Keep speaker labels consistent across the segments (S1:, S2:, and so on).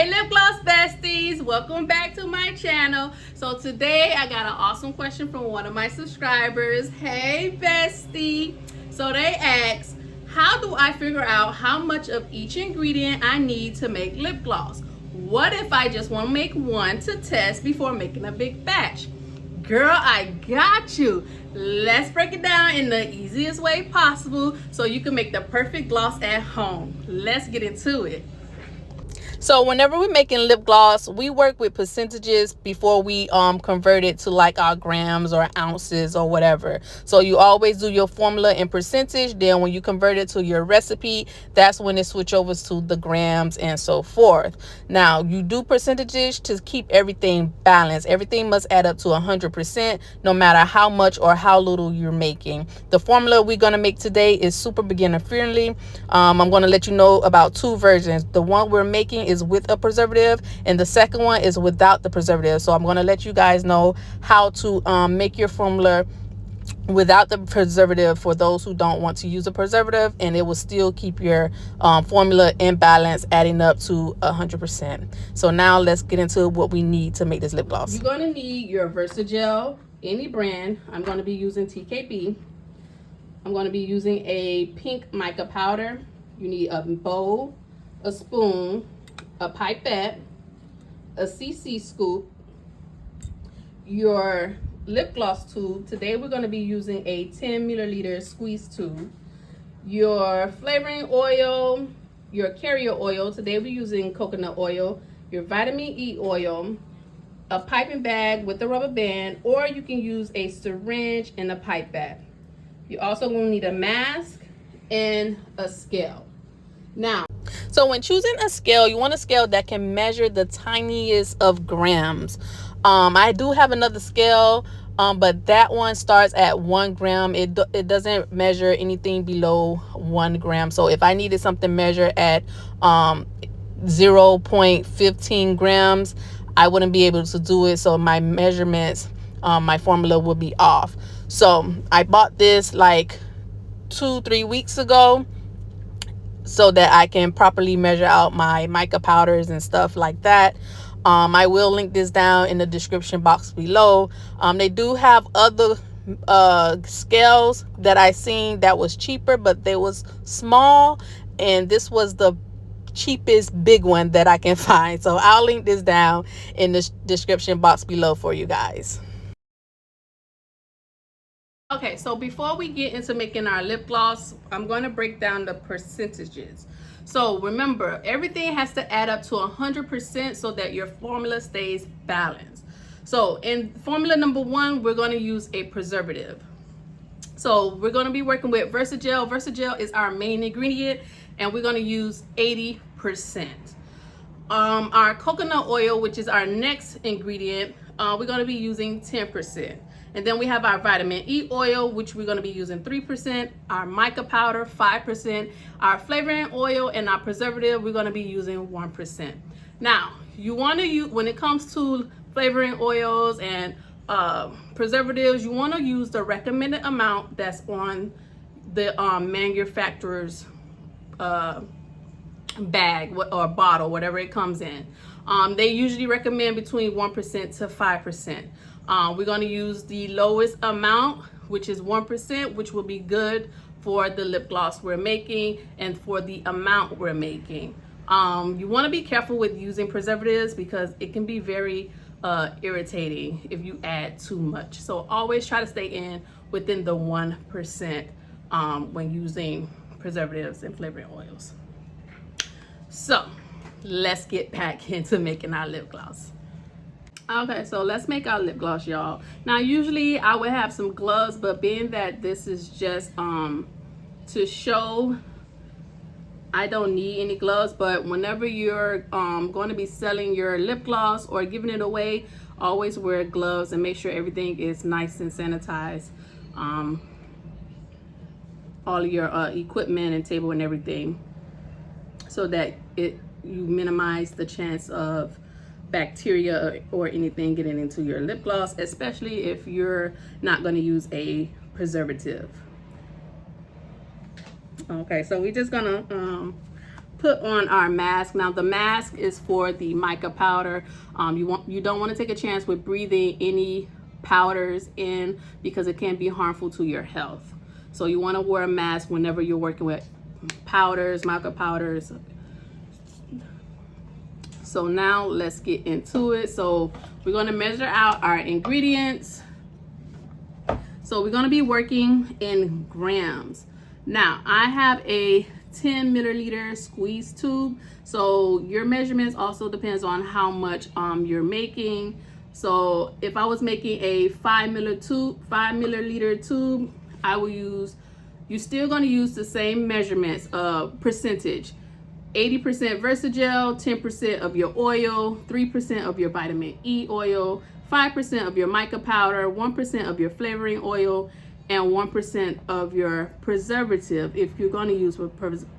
S1: Hey lip gloss besties, welcome back to my channel. So today I got an awesome question from one of my subscribers. Hey bestie. So they asked, how do I figure out how much of each ingredient I need to make lip gloss? What if I just want to make one to test before making a big batch? Girl, I got you. Let's break it down in the easiest way possible so you can make the perfect gloss at home. Let's get into it. So whenever we're making lip gloss, we work with percentages before we convert it to like our grams or ounces or whatever. So you always do your formula in percentage. Then when you convert it to your recipe, that's when it switch over to the grams and so forth. Now you do percentages to keep everything balanced. Everything must add up to 100%, no matter how much or how little you're making. The formula we're gonna make today is super beginner friendly. I'm gonna let you know about two versions. The one we're making is with a preservative, and the second one is without the preservative. So I'm going to let you guys know how to make your formula without the preservative for those who don't want to use a preservative, and it will still keep your formula in balance, adding up to 100%. So now let's get into what we need to make this lip gloss. You're going to need your Versagel, any brand. I'm going to be using TKB. I'm going to be using a pink mica powder. You need a bowl, a spoon, a pipette, a CC scoop, your lip gloss tube. Today we're going to be using a 10 milliliter squeeze tube, your flavoring oil, your carrier oil. Today we're using coconut oil, your vitamin E oil, a piping bag with a rubber band, or you can use a syringe and a pipette. You also will need a mask and a scale. Now, so when choosing a scale, you want a scale that can measure the tiniest of grams. I do have another scale, but that one starts at 1 gram. It doesn't measure anything below 1 gram. So if I needed something measured at 0.15 grams, I wouldn't be able to do it. So my measurements, my formula would be off. So I bought this like 2-3 weeks ago, so that I can properly measure out my mica powders and stuff like that. I will link this down in the description box below. They do have other scales that I seen that was cheaper, but they was small, and this was the cheapest big one that I can find. So I'll link this down in the description box below for you guys. Okay, so before we get into making our lip gloss, I'm going to break down the percentages. So remember, everything has to add up to 100% so that your formula stays balanced. So in formula number 1, we're going to use a preservative. So we're going to be working with Versagel. Versagel is our main ingredient, and we're going to use 80%. Our coconut oil, which is our next ingredient, we're going to be using 10%. And then we have our vitamin E oil, which we're going to be using 3%, our mica powder 5%, our flavoring oil, and our preservative we're going to be using 1%. Now, you want to use, when it comes to flavoring oils and preservatives, you want to use the recommended amount that's on the manufacturer's bag or bottle, whatever it comes in. They usually recommend between 1% to 5%. We're going to use the lowest amount, which is 1%, which will be good for the lip gloss we're making and for the amount we're making. You want to be careful with using preservatives because it can be very irritating if you add too much. So always try to stay in within the 1% when using preservatives and flavoring oils. So let's get back into making our lip gloss. Okay, so let's make our lip gloss, y'all. Now usually I would have some gloves, but being that this is just to show, I don't need any gloves. But whenever you're going to be selling your lip gloss or giving it away, always wear gloves and make sure everything is nice and sanitized. All of your equipment and table and everything, so that you minimize the chance of bacteria or anything getting into your lip gloss, especially if you're not going to use a preservative. Okay, so we're just gonna put on our mask. Now the mask is for the mica powder. You don't want to take a chance with breathing any powders in because it can be harmful to your health. So you want to wear a mask whenever you're working with powders, mica powders. So now let's get into it. So we're going to measure out our ingredients. So we're going to be working in grams. Now I have a 10 milliliter squeeze tube. So your measurements also depends on how much you're making. So if I was making a 5 milliliter tube, I will use, you're still going to use the same measurements percentage. 80% Versagel, 10% of your oil, 3% of your vitamin E oil, 5% of your mica powder, 1% of your flavoring oil, and 1% of your preservative if you're going to use a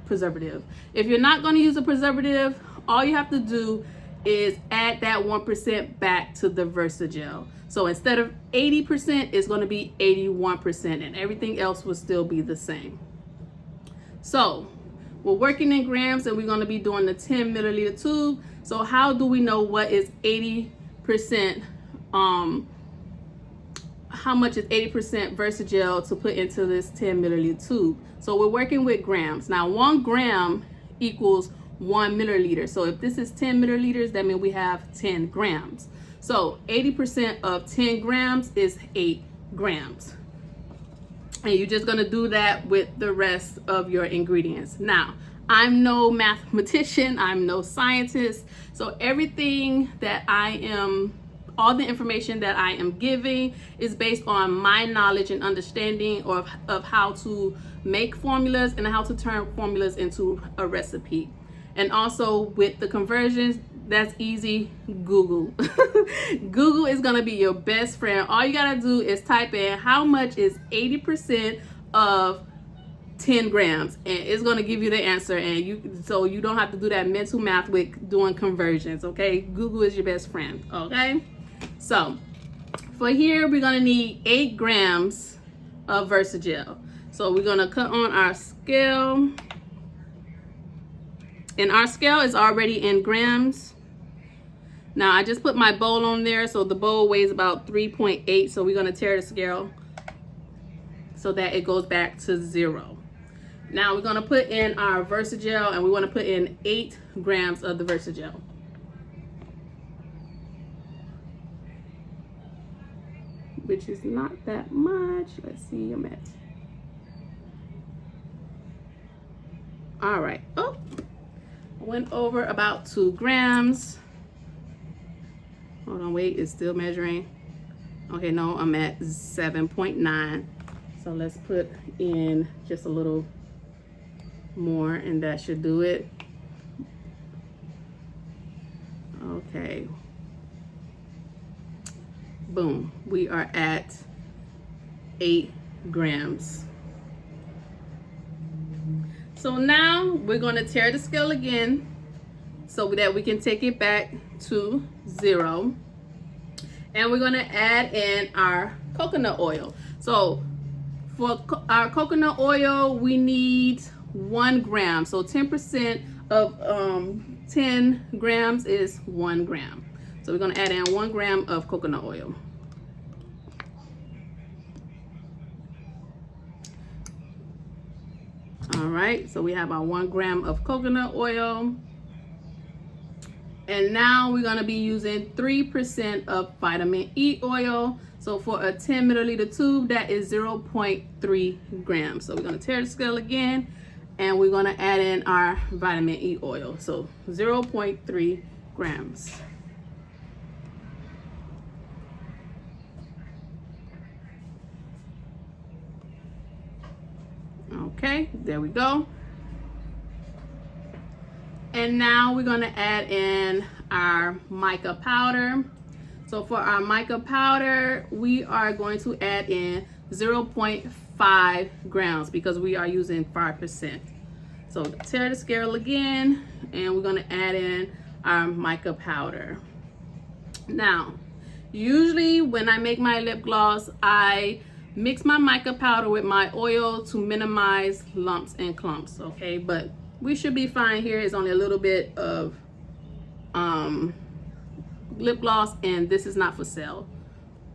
S1: preservative. If you're not going to use a preservative, all you have to do is add that 1% back to the Versagel. So instead of 80%, it's going to be 81%, and everything else will still be the same. So we're working in grams, and we're going to be doing the 10 milliliter tube. So how do we know what is 80%? How much is 80% Versagel to put into this 10 milliliter tube? So we're working with grams. Now 1 gram equals 1 milliliter. So if this is 10 milliliters, that means we have 10 grams. So 80% of 10 grams is 8 grams. And you're just gonna do that with the rest of your ingredients. Now, I'm no mathematician, I'm no scientist. So everything that all the information that I am giving is based on my knowledge and understanding of how to make formulas and how to turn formulas into a recipe. And also with the conversions, that's easy. Google. Google is gonna be your best friend. All you gotta do is type in how much is 80% of 10 grams, and it's gonna give you the answer. And so you don't have to do that mental math with doing conversions. Okay, Google is your best friend. Okay. So for here, we're gonna need 8 grams of Versagel. So we're gonna cut on our scale, and our scale is already in grams. Now I just put my bowl on there, so the bowl weighs about 3.8. So we're gonna tear the scale so that it goes back to 0. Now we're gonna put in our Versagel, and we wanna put in 8 grams of the Versagel. Which is not that much. Let's see, I'm at. All right. Oh, I went over about 2 grams. Hold on, wait, it's still measuring. Okay, no, I'm at 7.9. So let's put in just a little more, and that should do it. Okay. Boom, we are at 8 grams. So now we're going to tear the scale again so that we can take it back to 0. And we're going to add in our coconut oil. So for our coconut oil, we need 1 gram. So 10% of 10 grams is 1 gram. So we're going to add in 1 gram of coconut oil. All right, so we have our 1 gram of coconut oil. And now we're going to be using 3% of vitamin E oil. So for a 10 milliliter tube, that is 0.3 grams. So we're going to tear the scale again, and we're going to add in our vitamin E oil. So 0.3 grams. Okay, there we go. And now we're going to add in our mica powder. So for our mica powder, we are going to add in 0.5 grams because we are using 5%. So tear the scale again, and we're going to add in our mica powder. Now, usually when I make my lip gloss, I mix my mica powder with my oil to minimize lumps and clumps, okay? But we should be fine here. It's only a little bit of lip gloss, and this is not for sale.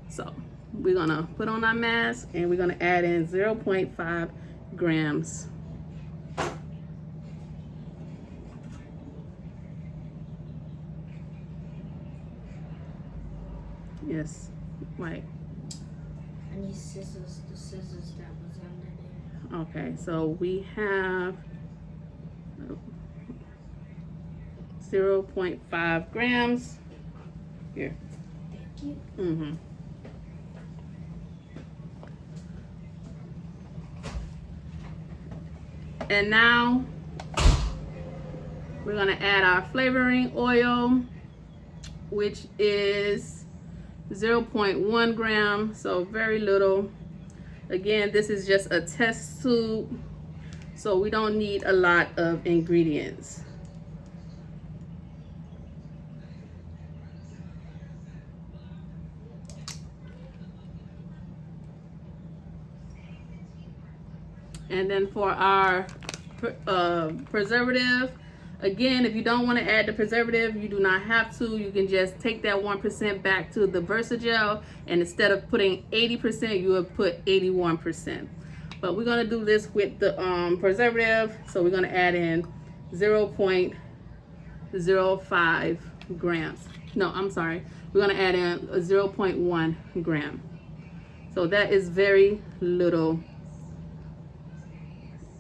S1: So we're gonna put on our mask, and we're gonna add in 0.5 grams. Yes, right.
S2: I need scissors, the scissors that was under there.
S1: Okay, so we have 0.5 grams here.
S2: Thank you.
S1: And now we're gonna add our flavoring oil, which is 0.1 gram, so very little. Again, this is just a test tube, so we don't need a lot of ingredients. And then for our preservative, again, if you don't want to add the preservative, you do not have to. You can just take that 1% back to the Versagel, and instead of putting 80%, you would put 81%. But we're going to do this with the preservative, so we're going to add in 0.05 grams. No, I'm sorry. We're going to add in a 0.1 gram. So that is very little,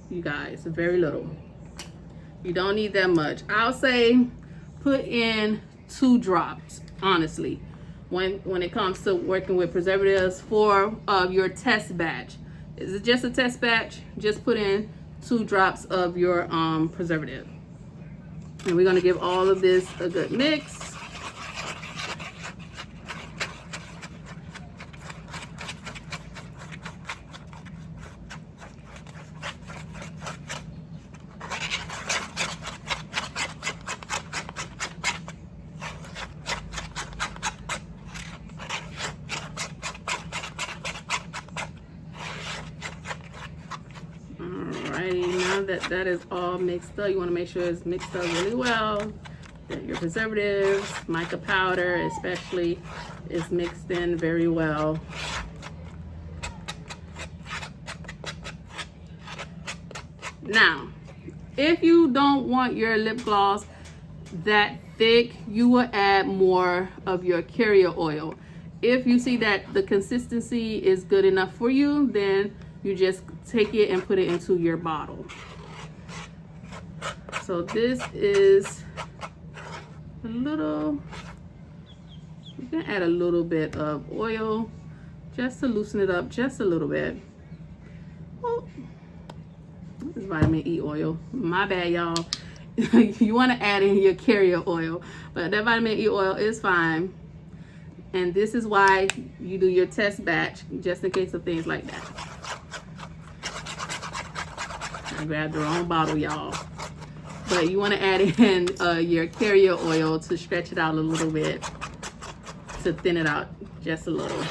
S1: you guys, very little. You don't need that much. I'll say put in 2 drops, honestly, when it comes to working with preservatives for your test batch. Is it just a test batch? Just put in 2 drops of your preservative. And we're gonna give all of this a good mix. Alrighty, now that is all mixed up, you want to make sure it's mixed up really well. That your preservatives, mica powder especially, is mixed in very well. Now, if you don't want your lip gloss that thick, you will add more of your carrier oil. If you see that the consistency is good enough for you, then you just take it and put it into your bottle. So this is a little, you can add a little bit of oil just to loosen it up just a little bit. Oh, this is vitamin E oil. My bad, y'all. You want to add in your carrier oil, but that vitamin E oil is fine. And this is why you do your test batch, just in case of things like that. I grabbed the wrong bottle, y'all. But you want to add in your carrier oil to stretch it out a little bit, to thin it out just a little.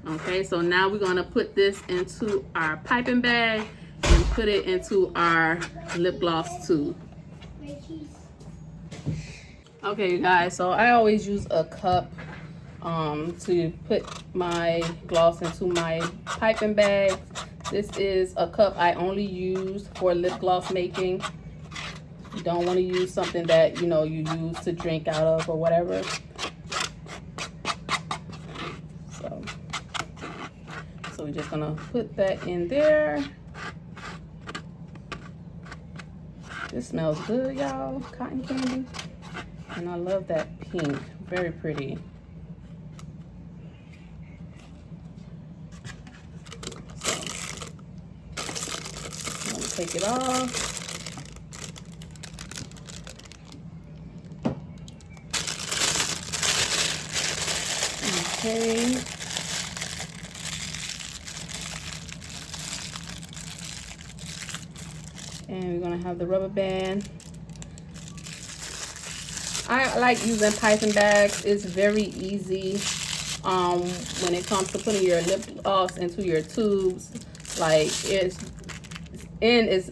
S1: Okay, so now we're going to put this into our piping bag and put it into our lip gloss tube. Okay, you guys, so I always use a cup to put my gloss into my piping bag. This is a cup I only use for lip gloss making. You don't want to use something that, you know, you use to drink out of or whatever. So we're just gonna put that in there. This smells good, y'all. Cotton candy. And I love that pink. Very pretty. So I'm gonna take it off. Okay. And we're gonna have the rubber band. I like using piping bags. It's very easy when it comes to putting your lip gloss into your tubes. Like it's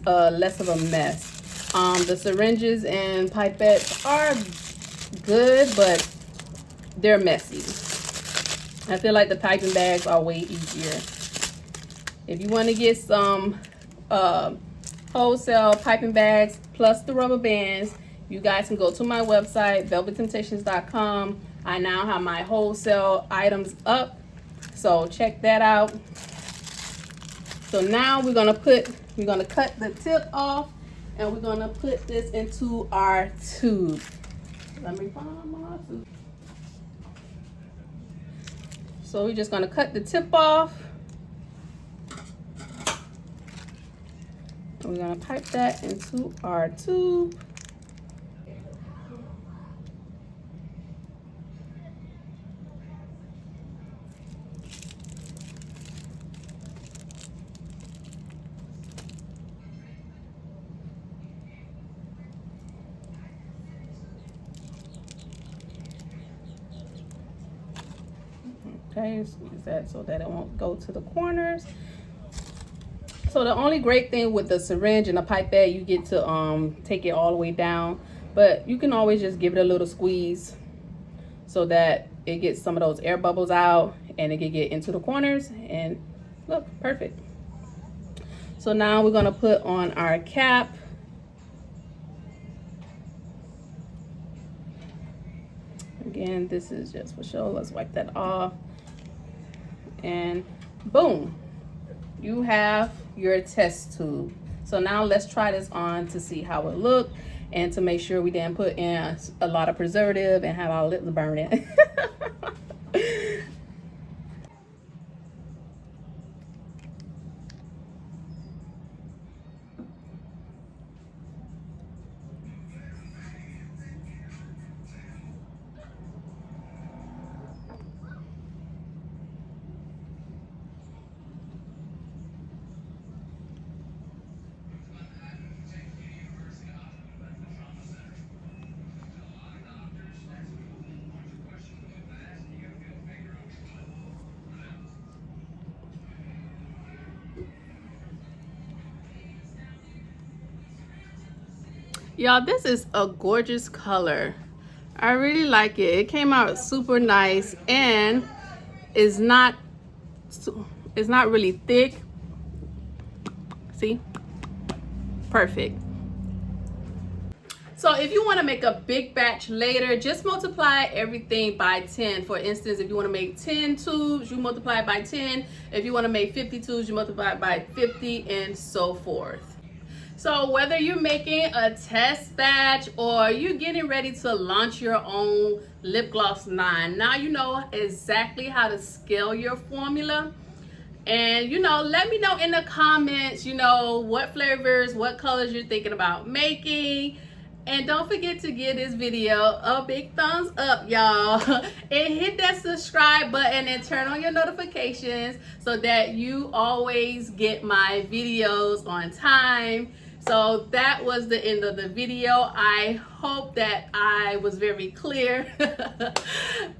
S1: less of a mess. The syringes and pipettes are good, but they're messy. I feel like the piping bags are way easier. If you want to get some wholesale piping bags plus the rubber bands, you guys can go to my website, velvettemptations.com. I now have my wholesale items up, so check that out. So now we're gonna cut the tip off, and we're gonna put this into our tube. Let me find my tube. So we're just gonna cut the tip off. And we're gonna pipe that into our tube. Okay, squeeze that so that it won't go to the corners. So the only great thing with the syringe and the pipette, you get to take it all the way down, but you can always just give it a little squeeze so that it gets some of those air bubbles out and it can get into the corners, and look, perfect. So now we're gonna put on our cap. Again, this is just for show. Let's wipe that off. And boom, you have your test tube. So now let's try this on to see how it looked and to make sure we didn't put in a lot of preservative and have our lips burning. Y'all, this is a gorgeous color. I really like it. It came out super nice and it's not really thick. See? Perfect. So if you want to make a big batch later, just multiply everything by 10. For instance, if you want to make 10 tubes, you multiply it by 10. If you want to make 50 tubes, you multiply it by 50, and so forth. So whether you're making a test batch or you're getting ready to launch your own lip gloss line, now you know exactly how to scale your formula. And let me know in the comments, what flavors, what colors you're thinking about making. And don't forget to give this video a big thumbs up, y'all. And hit that subscribe button and turn on your notifications so that you always get my videos on time. So that was the end of the video. I hope that I was very clear.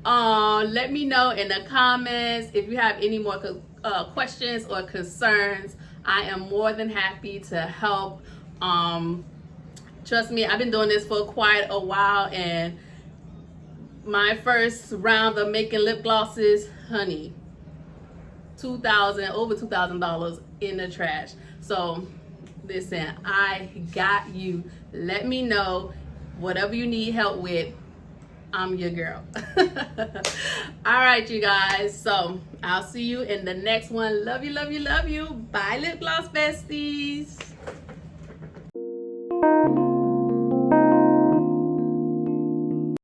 S1: Let me know in the comments if you have any more questions or concerns. I am more than happy to help. Trust me, I've been doing this for quite a while, and my first round of making lip glosses, honey, over $2,000 in the trash. So listen, I got you. Let me know whatever you need help with. I'm your girl. All right, you guys. So I'll see you in the next one. Love you, love you, love you. Bye, lip gloss besties.